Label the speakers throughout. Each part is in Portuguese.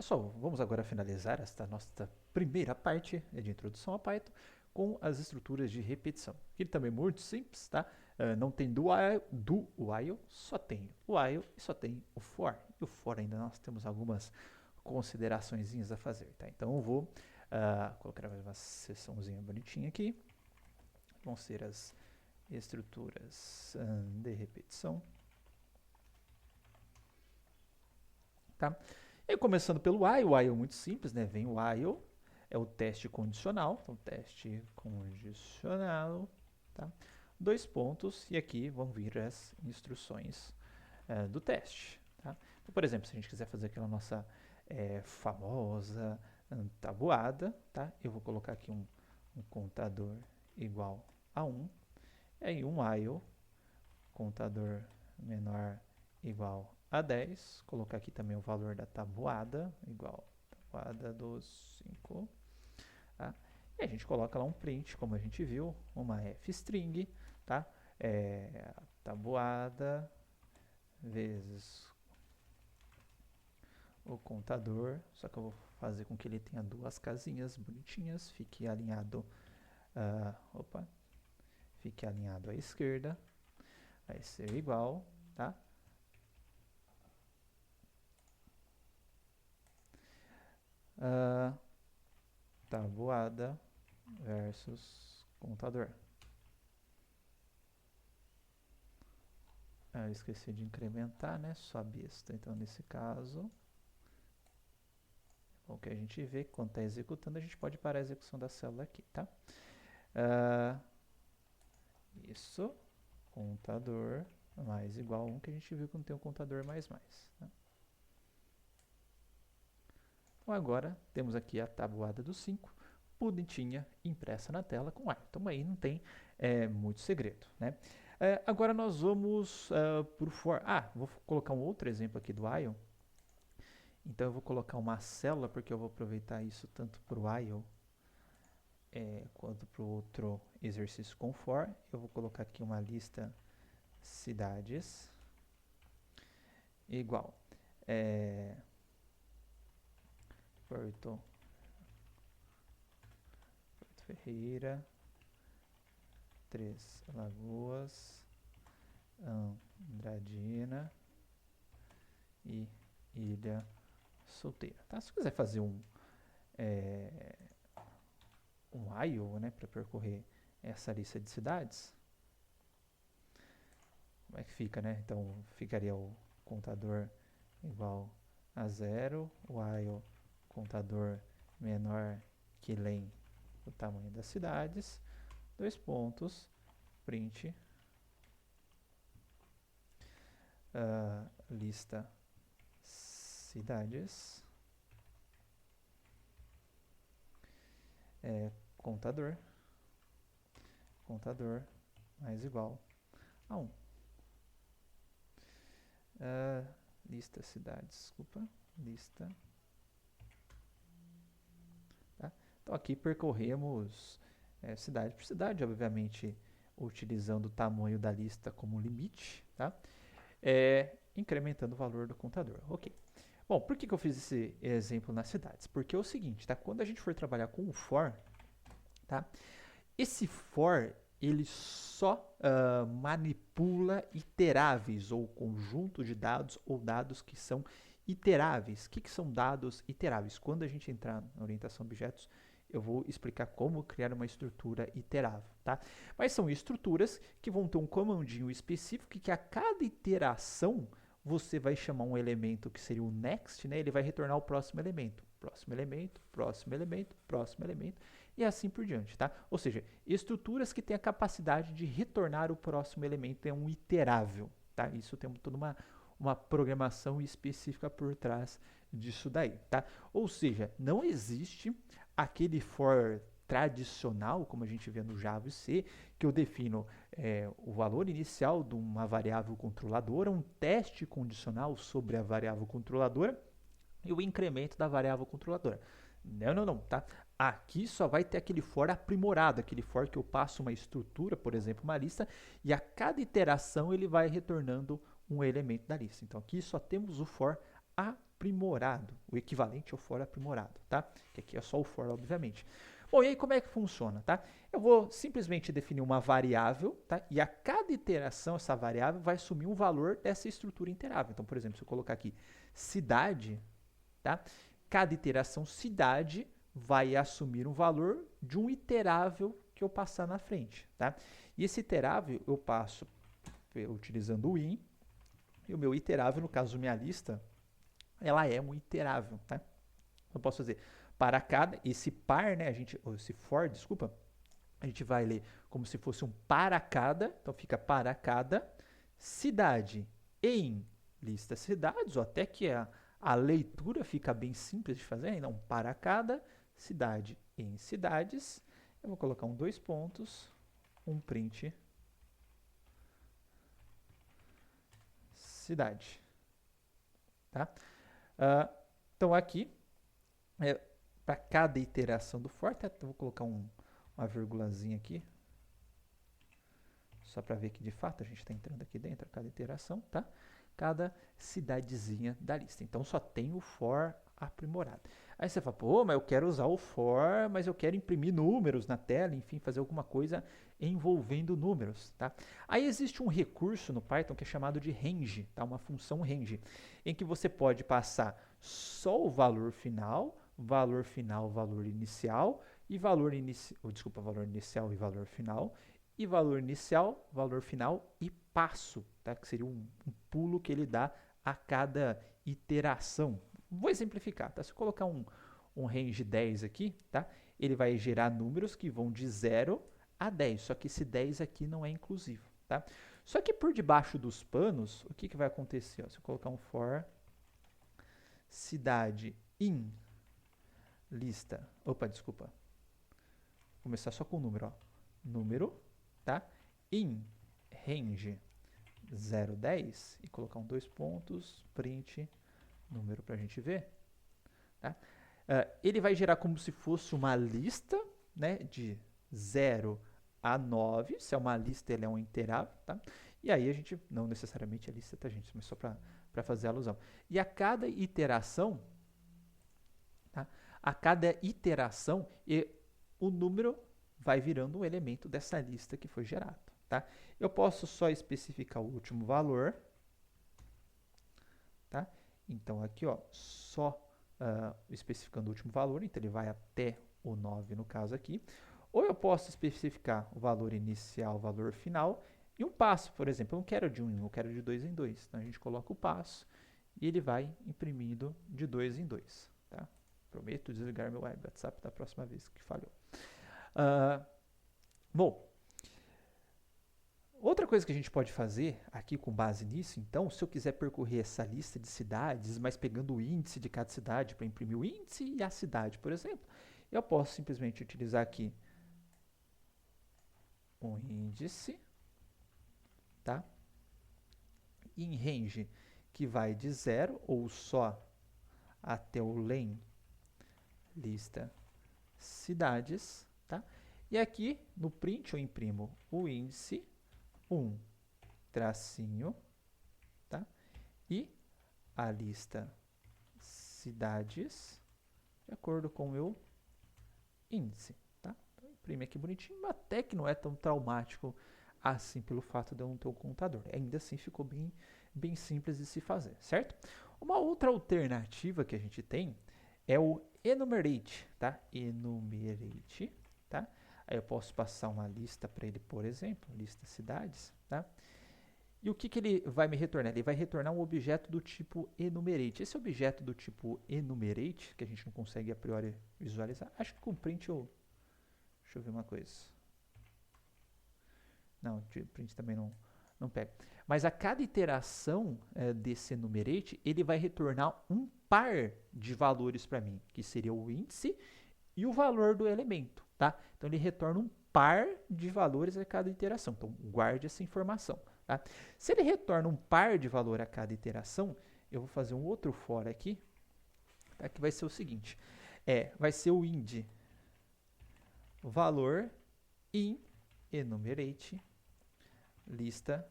Speaker 1: Pessoal, vamos agora finalizar esta nossa primeira parte de introdução a Python com as estruturas de repetição. Aqui também é muito simples, tá? Não tem do while, só tem while e só tem o for. E o for ainda nós temos algumas considerações a fazer, tá? Então eu vou colocar mais uma seçãozinha bonitinha aqui. Vão ser as estruturas de repetição, tá? E começando pelo while, o while é muito simples, né? Vem o while, é o teste condicional, então teste condicional, tá? Dois pontos, e aqui vão vir as instruções do teste, tá? Então, por exemplo, se a gente quiser fazer aquela nossa famosa tabuada, tá? Eu vou colocar aqui um contador igual a 1, e aí um while, contador menor igual a 10, colocar aqui também o valor da tabuada, igual a tabuada dos 5, tá? E a gente coloca lá um print, como a gente viu, uma f-string, tá? A tabuada vezes o contador, só que eu vou fazer com que ele tenha duas casinhas bonitinhas, fique alinhado, fique alinhado à esquerda, vai ser igual, tá? Tabuada versus contador. Eu esqueci de incrementar, né? Só besta. Então, nesse caso, o que a gente vê quando está executando, a gente pode parar a execução da célula aqui, tá? Isso, contador mais igual a 1, que a gente viu que não tem um contador mais. Tá? Então, agora, temos aqui a tabuada do 5, bonitinha, impressa na tela com while. Então, aí não tem muito segredo, né? Agora nós vamos para o for. Vou colocar um outro exemplo aqui do while. Então eu vou colocar uma célula, porque eu vou aproveitar isso tanto para o while quanto para o outro exercício com for. Eu vou colocar aqui uma lista cidades igual Porto Ferreira, Três Lagoas, Andradina e Ilha Solteira. Tá? Se quiser fazer um while, né, para percorrer essa lista de cidades, como é que fica, né? Então ficaria o contador igual a 0, while contador menor que len o tamanho das cidades, dois pontos, print lista cidades, contador mais igual a 1. Lista cidades, desculpa, lista. Tá? Então aqui percorremos cidade por cidade, obviamente utilizando o tamanho da lista como limite, tá? Incrementando o valor do contador. Ok. Bom, por que eu fiz esse exemplo nas cidades? Porque é o seguinte, tá? Quando a gente for trabalhar com o for, tá? Esse for, ele só manipula iteráveis, ou conjunto de dados, ou dados que são iteráveis. O que são dados iteráveis? Quando a gente entrar na orientação a objetos, eu vou explicar como criar uma estrutura iterável, tá? Mas são estruturas que vão ter um comandinho específico que a cada iteração você vai chamar um elemento que seria o next, né? Ele vai retornar o próximo elemento, próximo elemento, próximo elemento, próximo elemento, e assim por diante, tá? Ou seja, estruturas que têm a capacidade de retornar o próximo elemento é um iterável, tá? Isso tem toda uma programação específica por trás disso daí, tá? Ou seja, não existe aquele for tradicional, como a gente vê no Java e C, que eu defino o valor inicial de uma variável controladora, um teste condicional sobre a variável controladora e o incremento da variável controladora. Não, tá? Aqui só vai ter aquele for aprimorado, aquele for que eu passo uma estrutura, por exemplo, uma lista, e a cada iteração ele vai retornando um elemento da lista. Então aqui só temos o for aprimorado, o equivalente ao for aprimorado, tá? Que aqui é só o for, obviamente. Bom, e aí como é que funciona, tá? Eu vou simplesmente definir uma variável, tá? E a cada iteração, essa variável vai assumir um valor dessa estrutura interável. Então, por exemplo, se eu colocar aqui cidade, tá? Cada iteração cidade vai assumir um valor de um iterável que eu passar na frente, tá? E esse iterável eu passo utilizando o in, e o meu iterável, no caso minha lista, ela é um iterável, tá? Eu posso fazer para cada, esse par, né, esse for, desculpa, a gente vai ler como se fosse um para cada, então fica para cada cidade em lista cidades, ou até que a leitura fica bem simples de fazer, então para cada cidade em cidades, eu vou colocar um 2 pontos, um print cidade, tá? Então aqui, para cada iteração do for, tá? Então, vou colocar uma vírgulazinha aqui, só para ver que de fato a gente está entrando aqui dentro, cada iteração, tá? Cada cidadezinha da lista. Então só tem o for aprimorado. Aí você fala, pô, mas eu quero usar o for, mas eu quero imprimir números na tela, enfim, fazer alguma coisa envolvendo números, tá? Aí existe um recurso no Python que é chamado de range, tá? Uma função range, em que você pode passar só o valor final, valor inicial e valor inicial e valor final, e valor inicial, valor final e passo, tá? Que seria um pulo que ele dá a cada iteração. Vou exemplificar, tá? Se eu colocar um range 10 aqui, tá? Ele vai gerar números que vão de 0 a 10, só que esse 10 aqui não é inclusivo, tá? Só que por debaixo dos panos, o que vai acontecer? Ó, se eu colocar um for cidade in lista, desculpa, vou começar só com o número, ó. Número, tá? In range 0, 10 e colocar um 2 pontos, print número para a gente ver, tá? Ele vai gerar como se fosse uma lista, né, de 0 a 9, se é uma lista ele é um iterável, tá? E aí a gente, não necessariamente a lista, tá, gente, mas só para fazer alusão. E a cada iteração, tá? A cada iteração, o número vai virando um elemento dessa lista que foi gerado, tá? Eu posso só especificar o último valor, tá? Então aqui, ó, só especificando o último valor, então ele vai até o 9 no caso aqui. Ou eu posso especificar o valor inicial, o valor final e um passo, por exemplo, eu não quero de 1 em 1, eu quero de 2 em 2. Então a gente coloca o passo e ele vai imprimindo de 2 em 2, tá? Prometo desligar meu WhatsApp da próxima vez que falhou. Bom, outra coisa que a gente pode fazer aqui com base nisso, então, se eu quiser percorrer essa lista de cidades, mas pegando o índice de cada cidade para imprimir o índice e a cidade, por exemplo, eu posso simplesmente utilizar aqui um índice, tá? Em range que vai de 0 ou só até o len lista cidades, tá? E aqui no print eu imprimo o índice 1 tracinho, tá? E a lista cidades de acordo com o meu índice, tá? Então, imprime aqui bonitinho, até que não é tão traumático assim pelo fato de eu não ter um contador. Ainda assim ficou bem simples de se fazer, certo? Uma outra alternativa que a gente tem é o enumerate, tá? Enumerate, tá? Aí eu posso passar uma lista para ele, por exemplo, lista cidades, tá? E o que ele vai me retornar? Ele vai retornar um objeto do tipo enumerate. Esse objeto do tipo enumerate, que a gente não consegue a priori visualizar, acho que com print eu... Deixa eu ver uma coisa. Não, print também não pega. Mas a cada iteração desse enumerate, ele vai retornar um par de valores para mim, que seria o índice e o valor do elemento, tá? Então ele retorna um par de valores a cada iteração. Então guarde essa informação, tá? Se ele retorna um par de valor a cada iteração, eu vou fazer um outro for aqui, tá? Que vai ser o seguinte, vai ser o indi valor in enumerate lista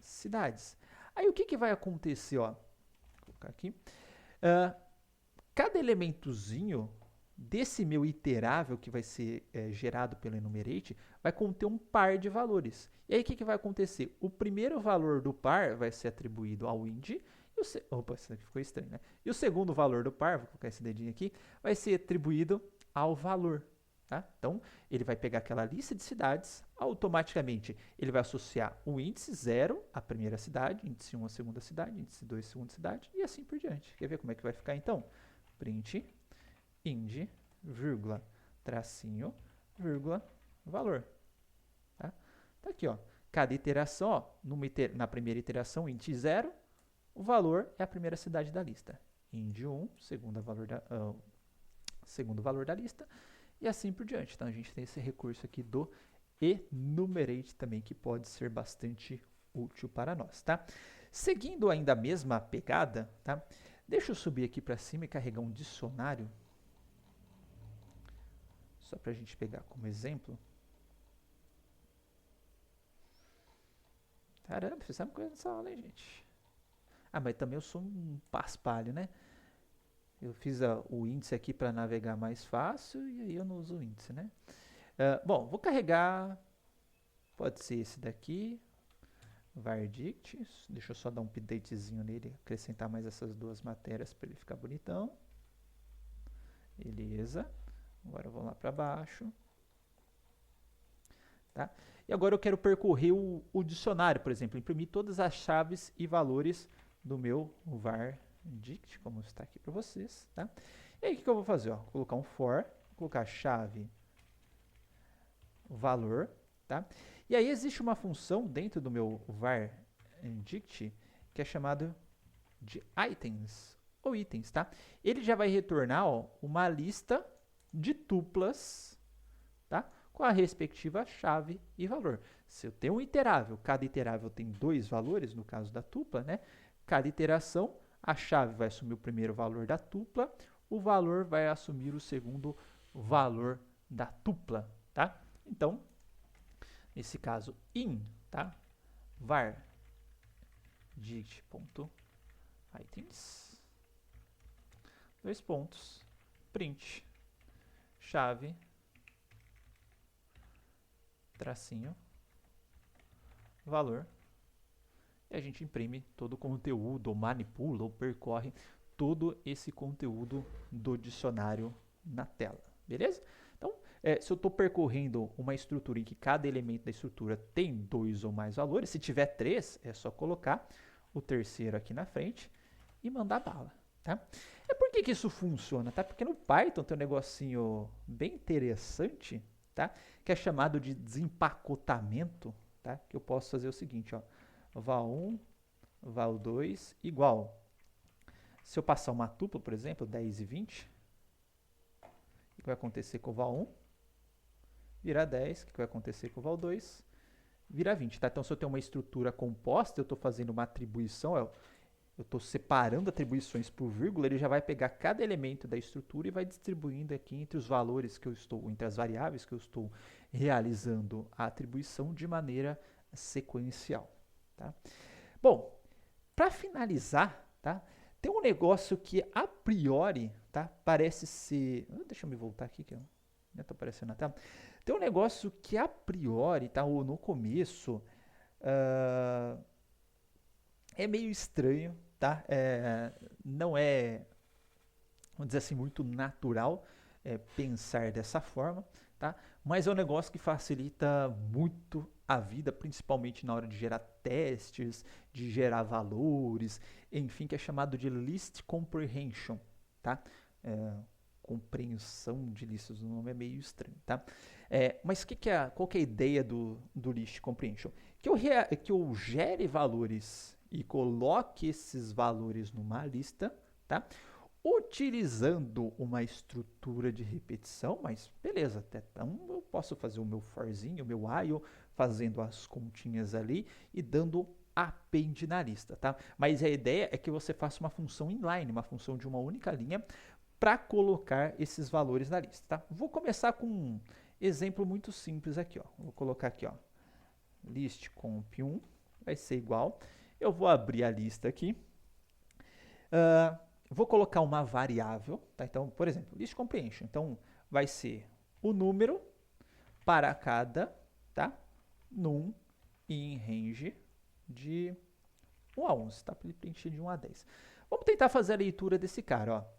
Speaker 1: cidades. Aí o que vai acontecer, ó? Vou colocar aqui. Ah, cada elementozinho desse meu iterável que vai ser gerado pelo enumerate vai conter um par de valores. E aí o que vai acontecer? O primeiro valor do par vai ser atribuído ao int. Opa, isso aqui ficou estranho, né? E o segundo valor do par, vou colocar esse dedinho aqui, vai ser atribuído ao valor. Tá? Então, ele vai pegar aquela lista de cidades, automaticamente ele vai associar o índice 0 à primeira cidade, índice 1 à segunda cidade, índice 2 à segunda cidade, e assim por diante. Quer ver como é que vai ficar então? Print ind, vírgula, tracinho, vírgula, valor. Tá? Tá aqui, ó. Cada iteração, ó, na primeira iteração, int 0, o valor é a primeira cidade da lista. Ind 1, segundo valor da lista, e assim por diante. Então, a gente tem esse recurso aqui do enumerate também, que pode ser bastante útil para nós, tá? Seguindo ainda a mesma pegada, tá? Deixa eu subir aqui para cima e carregar um dicionário, só para a gente pegar como exemplo. Caramba, fizemos coisa nessa aula, hein, gente? Ah, mas também eu sou um paspalho, né? Eu fiz o índice aqui para navegar mais fácil e aí eu não uso o índice, né? Bom, vou carregar, pode ser esse daqui, vardict. Deixa eu só dar um updatezinho nele, acrescentar mais essas duas matérias para ele ficar bonitão. Beleza. Agora vamos lá para baixo. Tá? E agora eu quero percorrer o dicionário, por exemplo, imprimir todas as chaves e valores do meu vardict, como está aqui para vocês. Tá? E aí o que eu vou fazer? Ó? Colocar um for, colocar chave, valor. Tá? E aí existe uma função dentro do meu vardict que é chamado de items, ou itens. Tá? Ele já vai retornar, ó, uma lista de tuplas, tá? Com a respectiva chave e valor. Se eu tenho um iterável, cada iterável tem dois valores, no caso da tupla, né? Cada iteração, a chave vai assumir o primeiro valor da tupla, o valor vai assumir o segundo valor da tupla, tá? Então, nesse caso, in, tá? var dict.items, dois pontos, print, chave, tracinho, valor, e a gente imprime todo o conteúdo, ou manipula, ou percorre todo esse conteúdo do dicionário na tela, beleza? Então, se eu estou percorrendo uma estrutura em que cada elemento da estrutura tem dois ou mais valores, se tiver três, é só colocar o terceiro aqui na frente e mandar bala, tá? Por que isso funciona, tá? Porque no Python tem um negocinho bem interessante, tá? Que é chamado de desempacotamento, tá? Que eu posso fazer o seguinte, ó, val1, val2 igual. Se eu passar uma tupla, por exemplo, 10 e 20, o que vai acontecer com o val1? Virar 10, o que vai acontecer com o val2? Virar 20, tá? Então, se eu tenho uma estrutura composta, eu estou fazendo uma atribuição, eu estou separando atribuições por vírgula, ele já vai pegar cada elemento da estrutura e vai distribuindo aqui entre os valores que eu estou, entre as variáveis que eu estou realizando a atribuição de maneira sequencial. Tá? Bom, para finalizar, tá? Tem um negócio que a priori, tá? Parece ser... Deixa eu me voltar aqui, que eu não estou aparecendo na tela. Tem um negócio que a priori, tá? Ou no começo, é meio estranho, tá? Não é, vamos dizer assim, muito natural pensar dessa forma, tá? Mas é um negócio que facilita muito a vida, principalmente na hora de gerar testes, de gerar valores, enfim, que é chamado de list comprehension, tá? Compreensão de listas, o nome é meio estranho, tá? Mas qual que é a ideia do list comprehension? Que eu gere valores e coloque esses valores numa lista, tá? Utilizando uma estrutura de repetição, mas beleza, até então eu posso fazer o meu forzinho, o meu while, fazendo as continhas ali e dando append na lista, tá? Mas a ideia é que você faça uma função inline, uma função de uma única linha, para colocar esses valores na lista, tá? Vou começar com um exemplo muito simples aqui, ó. Vou colocar aqui, ó, list comp1 vai ser igual. Eu vou abrir a lista aqui. vou colocar uma variável, tá? Então, por exemplo, list comprehension. Então, vai ser o número para cada, tá? Num em range de 1 a 11, tá? Para ele preencher de 1 a 10. Vamos tentar fazer a leitura desse cara, ó.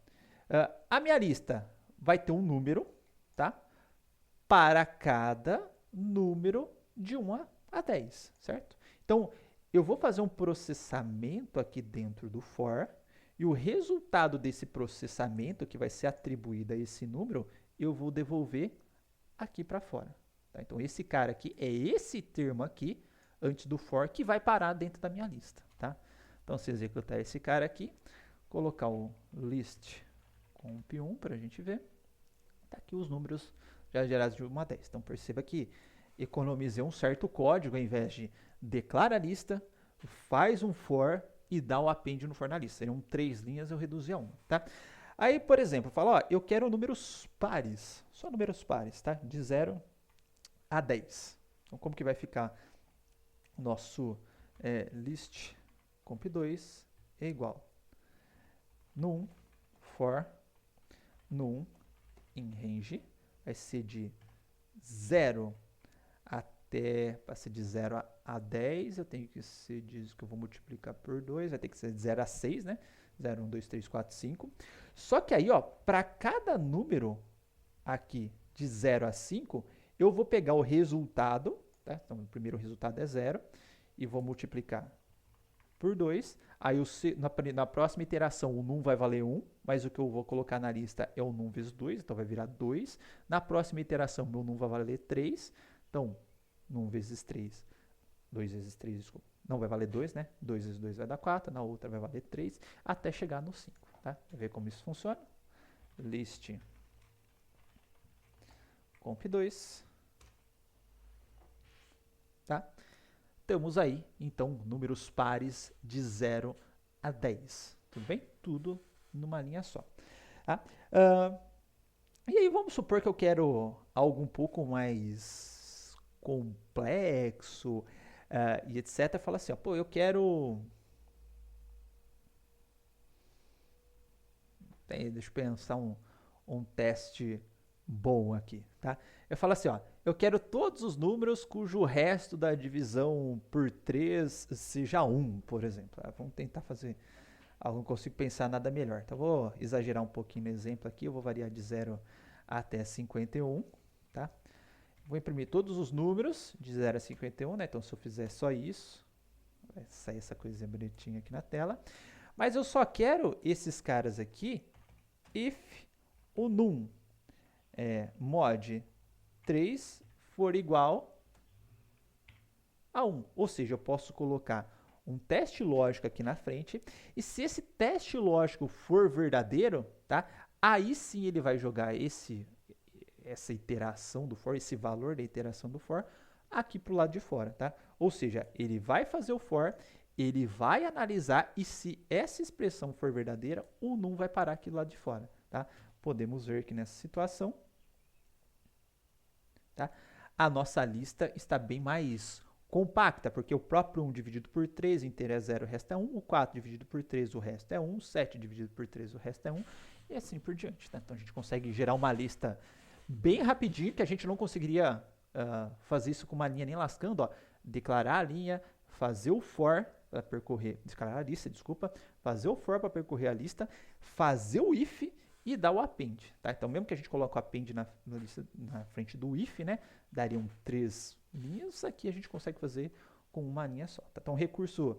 Speaker 1: A minha lista vai ter um número, tá? Para cada número de 1 a 10, certo? Então, eu vou fazer um processamento aqui dentro do for, e o resultado desse processamento, que vai ser atribuído a esse número, eu vou devolver aqui para fora. Tá? Então, esse cara aqui é esse termo aqui, antes do for, que vai parar dentro da minha lista. Tá? Então, se executar esse cara aqui, colocar o list comp1 para a gente ver, tá aqui os números já gerados de 1 a 10. Então, perceba que economizei um certo código, ao invés de declara a lista, faz um for e dá o append no for na lista. Seriam 3 linhas, eu reduzi a 1. Tá? Aí, por exemplo, eu falo, ó, eu quero números pares, só números pares, tá? De 0 a 10. Então, como que vai ficar o nosso list comp2 é igual num for num em range, vai ser de 0 até, para ser de 0 a 10, eu tenho que ser, diz que eu vou multiplicar por 2, vai ter que ser de 0 a 6, né? 0, 1, 2, 3, 4, 5. Só que aí, ó, para cada número aqui de 0 a 5, eu vou pegar o resultado, tá? Então, o primeiro resultado é 0, e vou multiplicar por 2. Aí, na próxima iteração, o num vai valer 1, mas o que eu vou colocar na lista é o num vezes 2, então vai virar 2. Na próxima iteração, meu num vai valer 3, então, num vezes 3, 2 vezes 3, desculpa, não vai valer 2, né? 2 vezes 2 vai dar 4, na outra vai valer 3, até chegar no 5, tá? Vai ver como isso funciona. List comp2, tá? Temos aí, então, números pares de 0 a 10, tudo bem? Tudo numa linha só. Tá? E aí vamos supor que eu quero algo um pouco mais complexo e etc. Fala assim, ó, pô, eu quero... Deixa eu pensar um teste bom aqui, tá? Eu falo assim, ó, eu quero todos os números cujo resto da divisão por 3 seja 1, por exemplo. Vamos tentar fazer... Eu não consigo pensar nada melhor. Então, vou exagerar um pouquinho no exemplo aqui. Eu vou variar de 0 até 51, tá? Vou imprimir todos os números de 0 a 51, né? Então, se eu fizer só isso, vai sair essa coisinha bonitinha aqui na tela. Mas eu só quero esses caras aqui if o num mod 3 for igual a 1. Ou seja, eu posso colocar um teste lógico aqui na frente, e se esse teste lógico for verdadeiro, tá? Aí sim ele vai jogar essa iteração do for, esse valor da iteração do for, aqui para o lado de fora, tá? Ou seja, ele vai fazer o for, ele vai analisar, e se essa expressão for verdadeira, o num vai parar aqui do lado de fora, tá? Podemos ver que nessa situação, tá? A nossa lista está bem mais compacta, porque o próprio 1 dividido por 3 inteiro é 0, o resto é 1, o 4 dividido por 3, o resto é 1, o 7 dividido por 3, o resto é 1, e assim por diante. Tá? Então a gente consegue gerar uma lista bem rapidinho, que a gente não conseguiria fazer isso com uma linha nem lascando, ó. Declarar a linha, fazer o for para percorrer, declarar a lista, desculpa, fazer o for para percorrer a lista, fazer o if e dar o append. Tá? Então mesmo que a gente coloque o append na frente do if, né, dariam 3 linhas, aqui a gente consegue fazer com uma linha só. Tá? Então, um recurso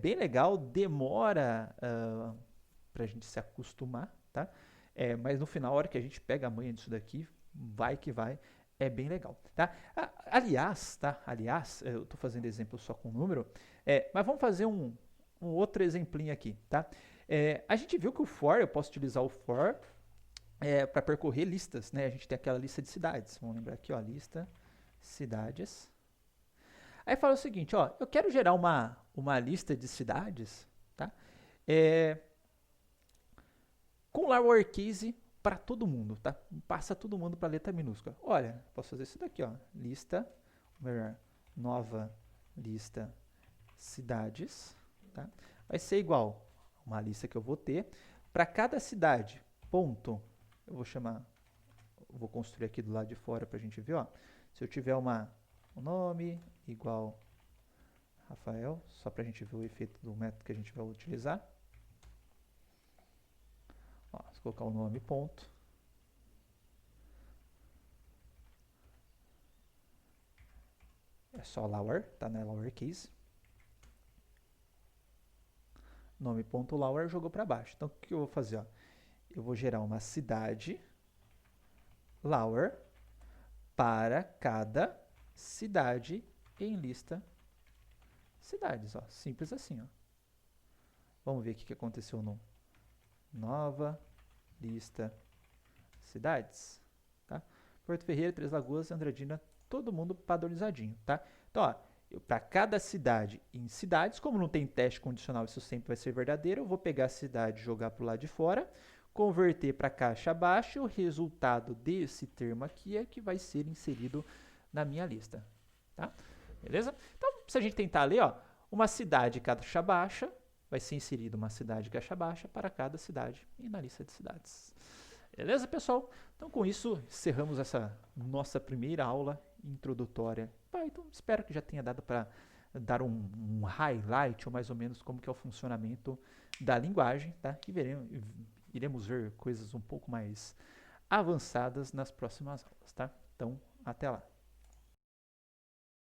Speaker 1: bem legal, demora para a gente se acostumar, tá? Mas no final, a hora que a gente pega a manha disso daqui, vai que vai, é bem legal. Tá? Aliás, eu estou fazendo exemplo só com número, mas vamos fazer um outro exemplinho aqui. Tá? A gente viu que o for, eu posso utilizar o for para percorrer listas. Né? A gente tem aquela lista de cidades. Vamos lembrar aqui, ó, lista cidades. Aí fala o seguinte, ó, eu quero gerar uma lista de cidades, tá? Com lowercase para todo mundo, tá? Passa todo mundo para letra minúscula. Olha, posso fazer isso daqui, ó, lista, melhor, nova lista cidades, tá? Vai ser igual uma lista que eu vou ter para cada cidade, ponto, eu vou construir aqui do lado de fora para a gente ver, ó. Se eu tiver um nome igual Rafael, só para a gente ver o efeito do método que a gente vai utilizar. Ó, se colocar o nome, ponto. É só lower, tá na lowercase. Nome.lower jogou para baixo. Então, o que eu vou fazer? Ó? Eu vou gerar uma cidade lower para cada cidade em lista cidades. Ó. Simples assim. Ó. Vamos ver o que aconteceu no nova lista cidades. Tá? Porto Ferreira, Três Lagoas, Andradina, todo mundo padronizadinho. Tá? Então, ó, para cada cidade em cidades, como não tem teste condicional, isso sempre vai ser verdadeiro, eu vou pegar a cidade e jogar para o lado de fora, converter para caixa baixa, e o resultado desse termo aqui é que vai ser inserido na minha lista. Tá? Beleza? Então, se a gente tentar ler, ó, uma cidade caixa baixa, vai ser inserida uma cidade caixa baixa para cada cidade e na lista de cidades. Beleza, pessoal? Então, com isso, encerramos essa nossa primeira aula introdutória. Então, espero que já tenha dado para dar um highlight, ou mais ou menos como que é o funcionamento da linguagem, tá? E iremos ver coisas um pouco mais avançadas nas próximas aulas, tá? Então, até lá.